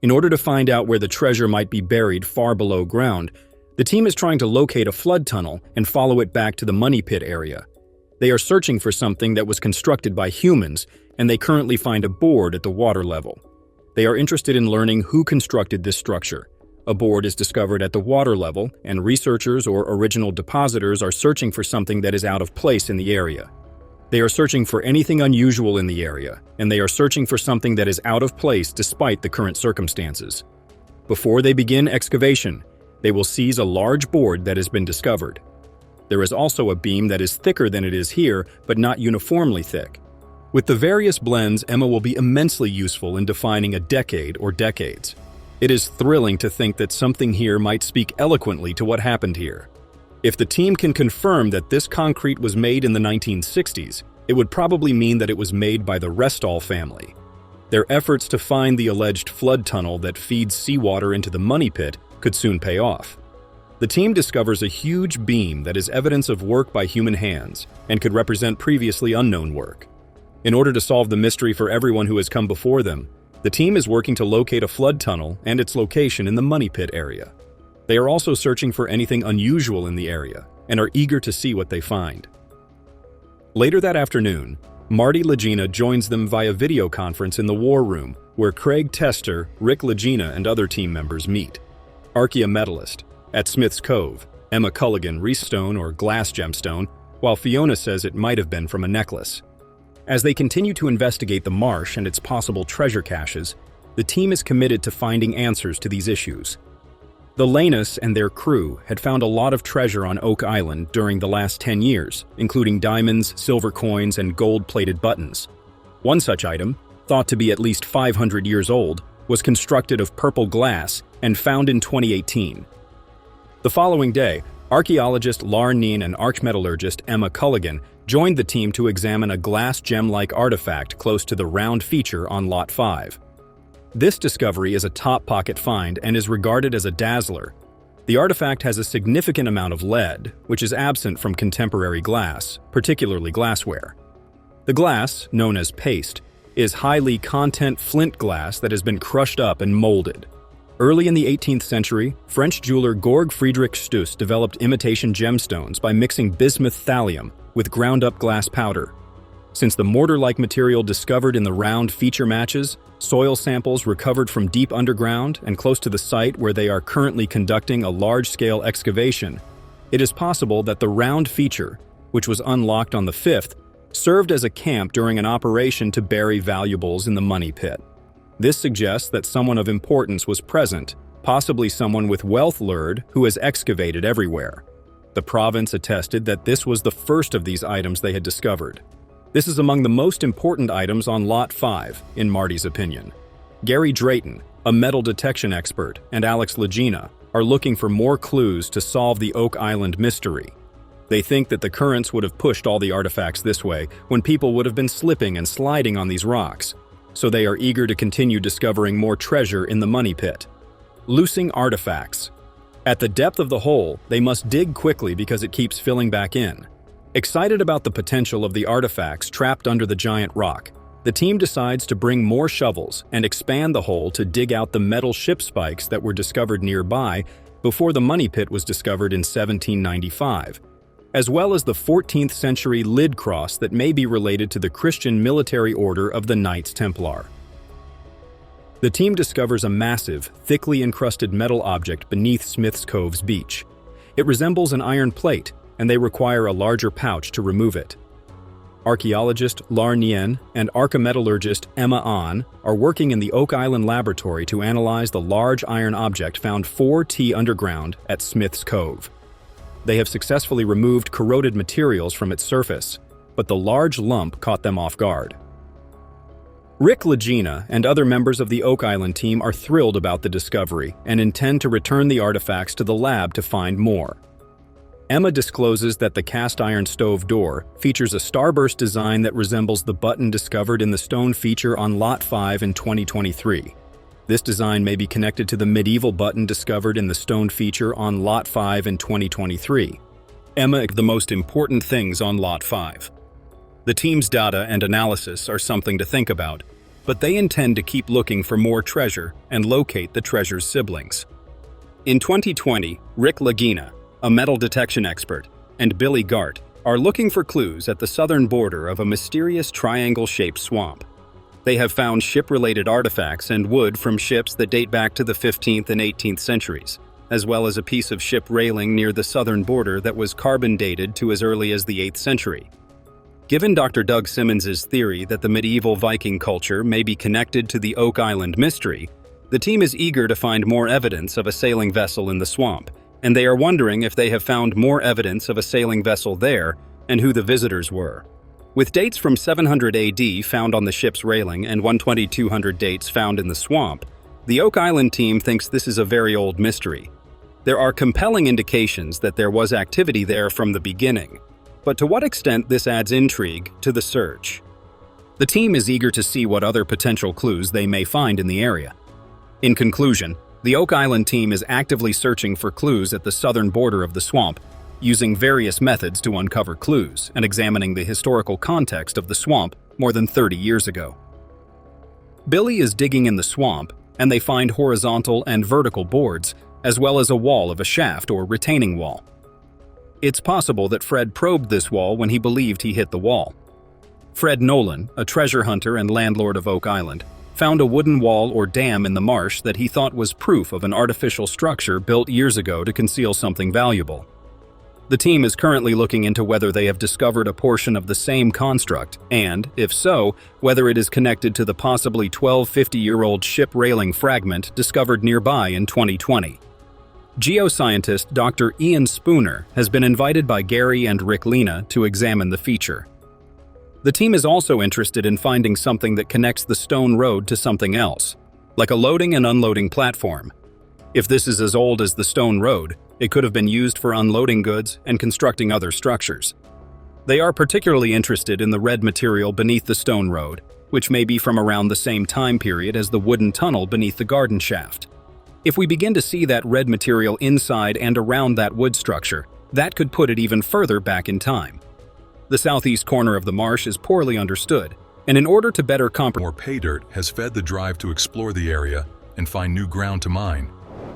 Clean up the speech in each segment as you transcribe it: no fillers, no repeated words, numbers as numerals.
In order to find out where the treasure might be buried far below ground, the team is trying to locate a flood tunnel and follow it back to the money pit area. They are searching for something that was constructed by humans, and they currently find a board at the water level. They are interested in learning who constructed this structure. A board is discovered at the water level, and researchers or original depositors are searching for something that is out of place in the area. They are searching for anything unusual in the area, and they are searching for something that is out of place despite the current circumstances. Before they begin excavation, they will seize a large board that has been discovered. There is also a beam that is thicker than it is here, but not uniformly thick. With the various blends, Emma will be immensely useful in defining a decade or decades. It is thrilling to think that something here might speak eloquently to what happened here. If the team can confirm that this concrete was made in the 1960s, it would probably mean that it was made by the Restall family. Their efforts to find the alleged flood tunnel that feeds seawater into the money pit could soon pay off. The team discovers a huge beam that is evidence of work by human hands and could represent previously unknown work. In order to solve the mystery for everyone who has come before them, the team is working to locate a flood tunnel and its location in the money pit area. They are also searching for anything unusual in the area and are eager to see what they find. Later that afternoon, Marty Lagena joins them via video conference in the war room, where Craig Tester, Rick Lagina, and other team members meet. Archaeometallist. At Smith's Cove, Emma Culligan, Reese stone or glass gemstone, while Fiona says it might have been from a necklace. As they continue to investigate the marsh and its possible treasure caches, the team is committed to finding answers to these issues. The Lanas and their crew had found a lot of treasure on Oak Island during the last 10 years, including diamonds, silver coins, and gold-plated buttons. One such item, thought to be at least 500 years old, was constructed of purple glass and found in 2018. The following day, archaeologist Lauren Neen and archmetallurgist Emma Culligan joined the team to examine a glass gem-like artifact close to the round feature on Lot 5. This discovery is a top-pocket find and is regarded as a dazzler. The artifact has a significant amount of lead, which is absent from contemporary glass, particularly glassware. The glass, known as paste, is highly content flint glass that has been crushed up and molded. Early in the 18th century, French jeweler Georg Friedrich Stuss developed imitation gemstones by mixing bismuth thallium with ground-up glass powder. Since the mortar-like material discovered in the round feature matches, soil samples recovered from deep underground and close to the site where they are currently conducting a large-scale excavation, it is possible that the round feature, which was unlocked on the 5th, served as a camp during an operation to bury valuables in the money pit. This suggests that someone of importance was present, possibly someone with wealth lured who has excavated everywhere. The province attested that this was the first of these items they had discovered. This is among the most important items on Lot 5, in Marty's opinion. Gary Drayton, a metal detection expert, and Alex Lagina are looking for more clues to solve the Oak Island mystery. They think that the currents would have pushed all the artifacts this way when people would have been slipping and sliding on these rocks, so they are eager to continue discovering more treasure in the money pit. Loosing artifacts. At the depth of the hole, they must dig quickly because it keeps filling back in. Excited about the potential of the artifacts trapped under the giant rock, the team decides to bring more shovels and expand the hole to dig out the metal ship spikes that were discovered nearby before the money pit was discovered in 1795, as well as the 14th century lid cross that may be related to the Christian military order of the Knights Templar. The team discovers a massive, thickly encrusted metal object beneath Smith's Cove's beach. It resembles an iron plate, and they require a larger pouch to remove it. Archaeologist Lauren Neen and archaeometallurgist Emma Ahn are working in the Oak Island laboratory to analyze the large iron object found 4 underground at Smith's Cove. They have successfully removed corroded materials from its surface, but the large lump caught them off guard. Rick Lagina and other members of the Oak Island team are thrilled about the discovery and intend to return the artifacts to the lab to find more. Emma discloses that the cast iron stove door features a starburst design that resembles the button discovered in the stone feature on Lot 5 in 2023. This design may be connected to the medieval button discovered in the stone feature on Lot 5 in 2023. Emma, the most important things on Lot 5. The team's data and analysis are something to think about. but they intend to keep looking for more treasure and locate the treasure's siblings. In 2020, Rick Lagina, a metal detection expert, and Billy Gart are looking for clues at the southern border of a mysterious triangle-shaped swamp. They have found ship-related artifacts and wood from ships that date back to the 15th and 18th centuries, as well as a piece of ship railing near the southern border that was carbon-dated to as early as the 8th century. Given Dr. Doug Simmons's theory that the medieval Viking culture may be connected to the Oak Island mystery, the team is eager to find more evidence of a sailing vessel in the swamp, and they are wondering if they have found more evidence of a sailing vessel there and who the visitors were. With dates from 700 AD found on the ship's railing and 120-200 dates found in the swamp, the Oak Island team thinks this is a very old mystery. There are compelling indications that there was activity there from the beginning, but to what extent this adds intrigue to the search? The team is eager to see what other potential clues they may find in the area. In conclusion, the Oak Island team is actively searching for clues at the southern border of the swamp, using various methods to uncover clues and examining the historical context of the swamp more than 30 years ago. Billy is digging in the swamp, and they find horizontal and vertical boards, as well as a wall of a shaft or retaining wall. It's possible that Fred probed this wall when he believed he hit the wall. Fred Nolan, a treasure hunter and landlord of Oak Island, found a wooden wall or dam in the marsh that he thought was proof of an artificial structure built years ago to conceal something valuable. The team is currently looking into whether they have discovered a portion of the same construct and, if so, whether it is connected to the possibly 1250-year-old ship railing fragment discovered nearby in 2020. Geoscientist Dr. Ian Spooner has been invited by Gary and Rick Lena to examine the feature. The team is also interested in finding something that connects the stone road to something else, like a loading and unloading platform. If this is as old as the stone road, it could have been used for unloading goods and constructing other structures. They are particularly interested in the red material beneath the stone road, which may be from around the same time period as the wooden tunnel beneath the garden shaft. If we begin to see that red material inside and around that wood structure, that could put it even further back in time. The southeast corner of the marsh is poorly understood, and in order to better comprehend, more pay dirt has fed the drive to explore the area and find new ground to mine.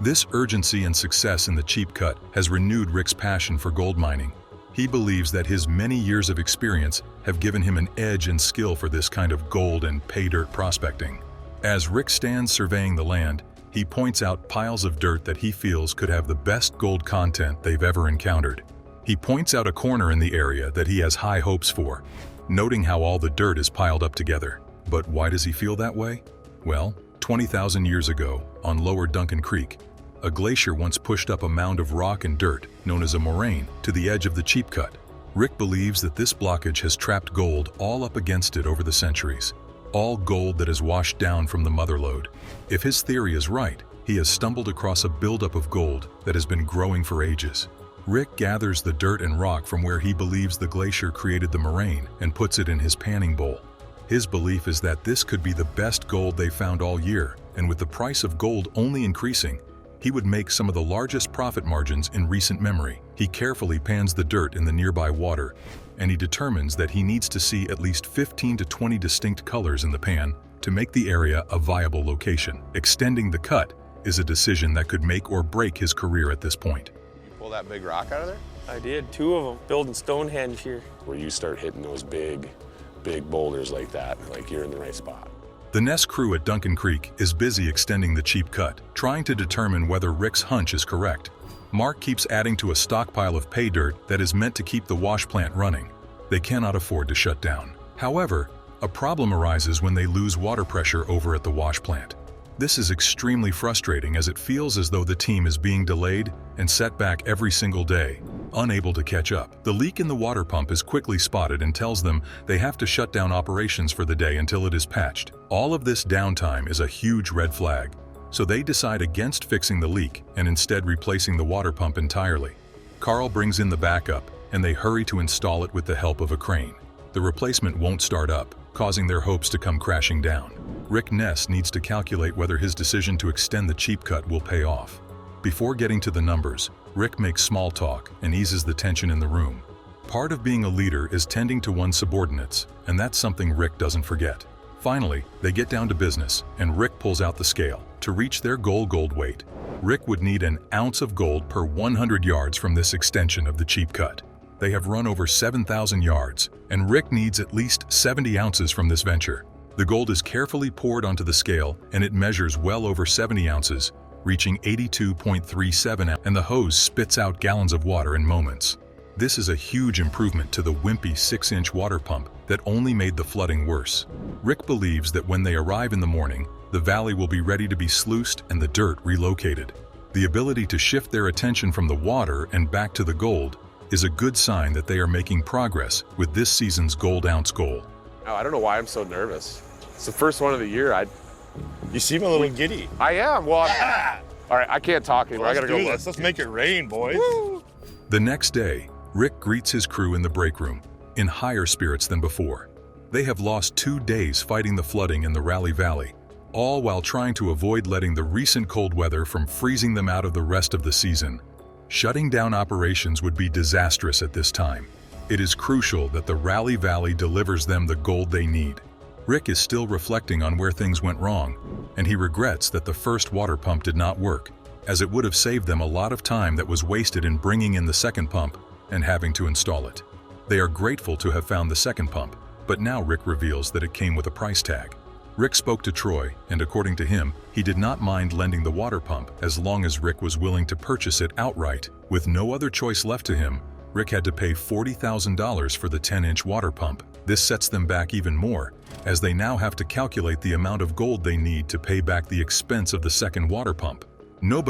This urgency and success in the cheap cut has renewed Rick's passion for gold mining. He believes that his many years of experience have given him an edge and skill for this kind of gold and pay dirt prospecting. As Rick stands surveying the land, he points out piles of dirt that he feels could have the best gold content they've ever encountered. He points out a corner in the area that he has high hopes for, noting how all the dirt is piled up together. But why does he feel that way? Well, 20,000 years ago, on Lower Duncan Creek, a glacier once pushed up a mound of rock and dirt, known as a moraine, to the edge of the cheap cut. Rick believes that this blockage has trapped gold all up against it over the centuries. All gold that has washed down from the motherlode. If his theory is right, he has stumbled across a buildup of gold that has been growing for ages. Rick gathers the dirt and rock from where he believes the glacier created the moraine and puts it in his panning bowl. His belief is that this could be the best gold they found all year, and with the price of gold only increasing, he would make some of the largest profit margins in recent memory. He carefully pans the dirt in the nearby water, and he determines that he needs to see at least 15 to 20 distinct colors in the pan to make the area a viable location. Extending the cut is a decision that could make or break his career at this point. Pull that big rock out of there? I did, 2 of them, building Stonehenge here. Where you start hitting those big boulders like that, like you're in the right spot. The Nest crew at Duncan Creek is busy extending the cheap cut, trying to determine whether Rick's hunch is correct. Mark keeps adding to a stockpile of pay dirt that is meant to keep the wash plant running. They cannot afford to shut down. However, a problem arises when they lose water pressure over at the wash plant. This is extremely frustrating as it feels as though the team is being delayed and set back every single day, unable to catch up. The leak in the water pump is quickly spotted and tells them they have to shut down operations for the day until it is patched. All of this downtime is a huge red flag, so they decide against fixing the leak and instead replacing the water pump entirely. Carl brings in the backup, and they hurry to install it with the help of a crane. The replacement won't start up, causing their hopes to come crashing down. Rick Ness needs to calculate whether his decision to extend the cheap cut will pay off. Before getting to the numbers, Rick makes small talk and eases the tension in the room. Part of being a leader is tending to one's subordinates, and that's something Rick doesn't forget. Finally, they get down to business, and Rick pulls out the scale. To reach their gold weight, Rick would need an ounce of gold per 100 yards from this extension of the cheap cut. They have run over 7,000 yards, and Rick needs at least 70 ounces from this venture. The gold is carefully poured onto the scale, and it measures well over 70 ounces, reaching 82.37 ounces, and the hose spits out gallons of water in moments. This is a huge improvement to the wimpy 6-inch water pump that only made the flooding worse. Rick believes that when they arrive in the morning, the valley will be ready to be sluiced and the dirt relocated. The ability to shift their attention from the water and back to the gold is a good sign that they are making progress with this season's gold ounce goal. Oh, I don't know why I'm so nervous. It's the first one of the year. You seem a little giddy. I am. Well, all right, I can't talk anymore. I gotta go. Let's make it rain, boys. Woo. The next day, Rick greets his crew in the break room, in higher spirits than before. They have lost 2 days fighting the flooding in the Raleigh Valley, all while trying to avoid letting the recent cold weather from freezing them out of the rest of the season. Shutting down operations would be disastrous at this time. It is crucial that the Raleigh Valley delivers them the gold they need. Rick is still reflecting on where things went wrong, and he regrets that the first water pump did not work, as it would have saved them a lot of time that was wasted in bringing in the second pump and having to install it. They are grateful to have found the second pump, but now Rick reveals that it came with a price tag. Rick spoke to Troy, and according to him, he did not mind lending the water pump as long as Rick was willing to purchase it outright. With no other choice left to him, Rick had to pay $40,000 for the 10-inch water pump. This sets them back even more, as they now have to calculate the amount of gold they need to pay back the expense of the second water pump. Nobody